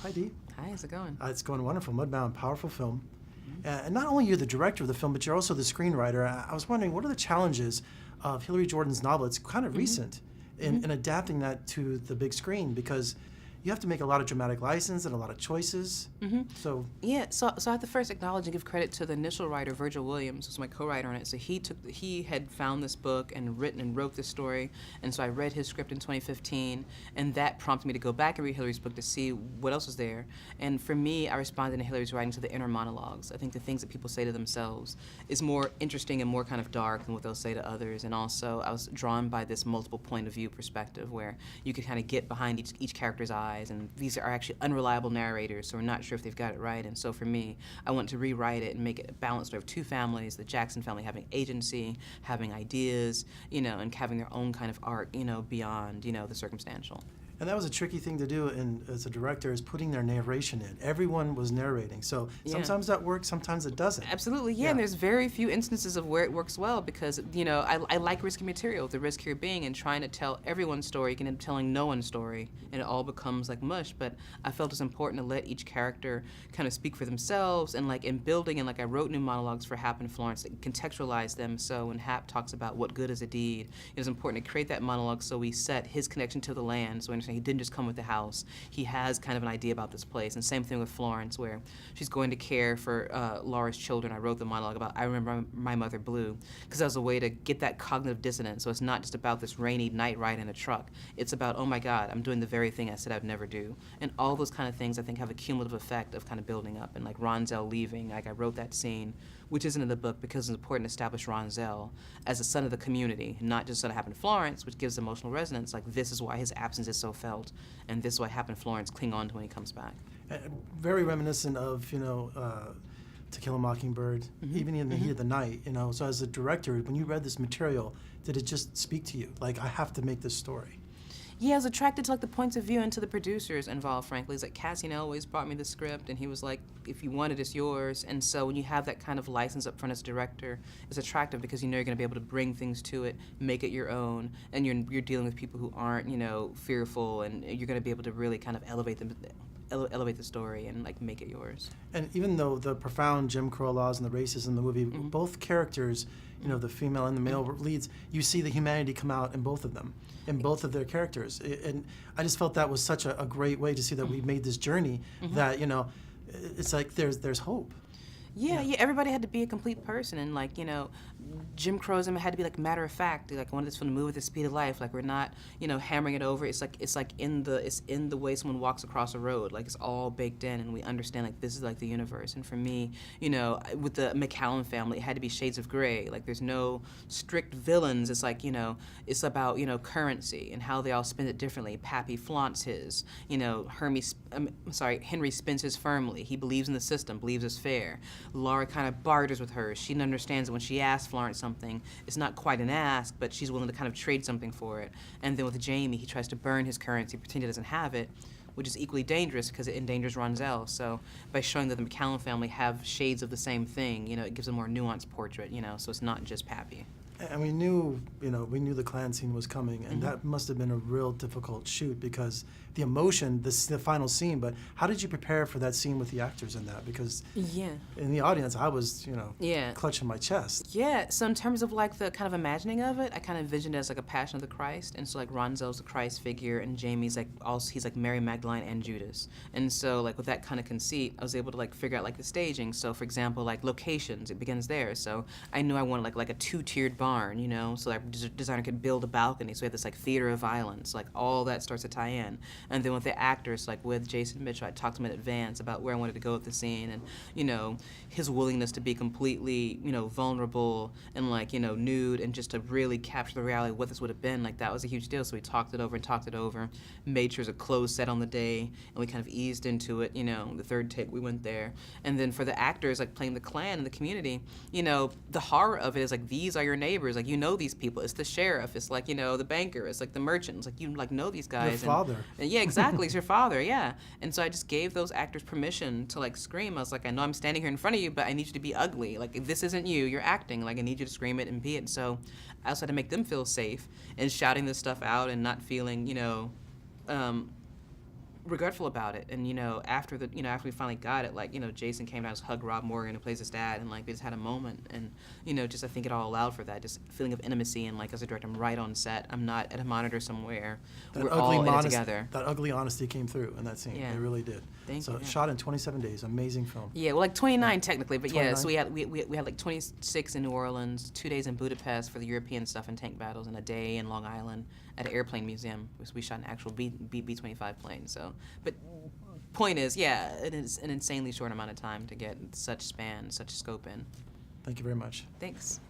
Hi, Dee. Hi, how's it going? It's going wonderful. Mudbound, powerful film. And not only you're the director of the film, but you're also the screenwriter. I was wondering, what are the challenges of Hillary Jordan's novel? It's kind of recent in adapting that to the big screen, because you have to make a lot of dramatic license and a lot of choices. So I have to first acknowledge and give credit to the initial writer, Virgil Williams, who's my co-writer on it. So he had found this book and wrote this story, and so I read his script in 2015, and that prompted me to go back and read Hillary's book to see what else was there. And for me, I responded in Hillary's writing to the inner monologues. I think the things that people say to themselves is more interesting and more kind of dark than what they'll say to others. And also, I was drawn by this multiple point of view perspective where you could kind of get behind each character's eyes, and these are actually unreliable narrators, so we're not sure if they've got it right. And so for me, I want to rewrite it and make it a balanced story of two families, the Jackson family having agency, having ideas, and having their own kind of arc, beyond, the circumstantial. And that was a tricky thing to do as a director, is putting their narration in. Everyone was narrating. So sometimes that works, sometimes it doesn't. Absolutely, yeah. And there's very few instances of where it works well because, I like risky material. The risk here being in trying to tell everyone's story, you can end up telling no one's story, and it all becomes like mush. But I felt it's important to let each character kind of speak for themselves, and like in building, and like I wrote new monologues for Hap and Florence that contextualize them. So when Hap talks about what good is a deed, it was important to create that monologue so we set his connection to the land. So he didn't just come with the house. He has kind of an idea about this place. And same thing with Florence, where she's going to care for Laura's children. I wrote the monologue about I remember my mother blue, because that was a way to get that cognitive dissonance. So it's not just about this rainy night ride in a truck. It's about, oh my God, I'm doing the very thing I said I'd never do. And all those kind of things I think have a cumulative effect of kind of building up. And like Ronzel leaving, like I wrote that scene, which isn't in the book because it's important to establish Ronzel as a son of the community, not just son of Hap and Florence, which gives emotional resonance. Like this is why his absence is so felt, and this is why Hap and Florence cling on to when he comes back. Very reminiscent of, To Kill a Mockingbird, even in the heat of the night, So as a director, when you read this material, did it just speak to you? Like, I have to make this story. Yeah, I was attracted to like the points of view and to the producers involved, frankly. It's like Cassian always brought me the script, and he was like, if you want it, it's yours. And so when you have that kind of license up front as a director, it's attractive because you're going to be able to bring things to it, make it your own, and you're dealing with people who aren't, fearful, and you're going to be able to really kind of elevate the story and like make it yours. And even though the profound Jim Crow laws and the racism in the movie, both characters, the female and the male leads, you see the humanity come out in both of them, in both of their characters. And I just felt that was such a great way to see that we made this journey that, it's like there's hope. Yeah, everybody had to be a complete person, and like, Jim Crowsism had to be like matter of fact. Like, I wanted this film to move at the speed of life. Like, we're not, hammering it over. It's like in the way someone walks across a road. Like, it's all baked in, and we understand like this is like the universe. And for me, with the McCallum family, it had to be shades of gray. Like, there's no strict villains. It's like, it's about currency and how they all spend it differently. Pappy flaunts his. Henry spends his firmly. He believes in the system, believes it's fair. Laura kind of barters with her. She understands that when she asks Florence something, it's not quite an ask, but she's willing to kind of trade something for it. And then with Jamie, he tries to burn his currency, pretend he doesn't have it, which is equally dangerous because it endangers Ronzel. So by showing that the McCallum family have shades of the same thing, it gives a more nuanced portrait, so it's not just Pappy. And we knew the Klan scene was coming, and that must have been a real difficult shoot because the emotion, the final scene. But how did you prepare for that scene with the actors in that? Because in the audience, I was, clutching my chest. Yeah. So in terms of like the kind of imagining of it, I kind of envisioned it as like a Passion of the Christ, and so like Ronzel's the Christ figure, and Jamie's like he's like Mary Magdalene and Judas. And so like with that kind of conceit, I was able to like figure out like the staging. So for example, like locations, it begins there. So I knew I wanted like a two-tiered barn, so our designer could build a balcony. So we had this like theater of violence, like all that starts to tie in. And then with the actors, like with Jason Mitchell, I talked to him in advance about where I wanted to go with the scene, and his willingness to be completely, vulnerable and like, nude, and just to really capture the reality of what this would have been. Like that was a huge deal. So we talked it over, made sure it was a closed set on the day, and we kind of eased into it. The third take we went there. And then for the actors, like playing the Klan in the community, the horror of it is like these are your neighbors. Like these people. It's the sheriff. It's like the banker. It's like the merchant. It's like you like know these guys. Your father. And yeah, exactly. It's your father. Yeah. And so I just gave those actors permission to like scream. I was like, I know I'm standing here in front of you, but I need you to be ugly. Like this isn't you. You're acting. Like I need you to scream it and be it. So I also had to make them feel safe and shouting this stuff out and not feeling regretful about it. And after we finally got it, like Jason came down, hugged Rob Morgan, who plays his dad, and like we just had a moment. And just I think it all allowed for that, just feeling of intimacy. And like as a director, I'm right on set. I'm not at a monitor somewhere. We're all in it together. That ugly honesty came through in that scene. Yeah. It really did. Thank you. Shot in 27 days. Amazing film. Yeah, well, like 29 technically, but 29? yeah. So we had like 26 in New Orleans, 2 days in Budapest for the European stuff and tank battles, and a day in Long Island at an airplane museum. We shot an actual B-25 plane. So, but point is, yeah, it is an insanely short amount of time to get such span, such scope in. Thank you very much. Thanks.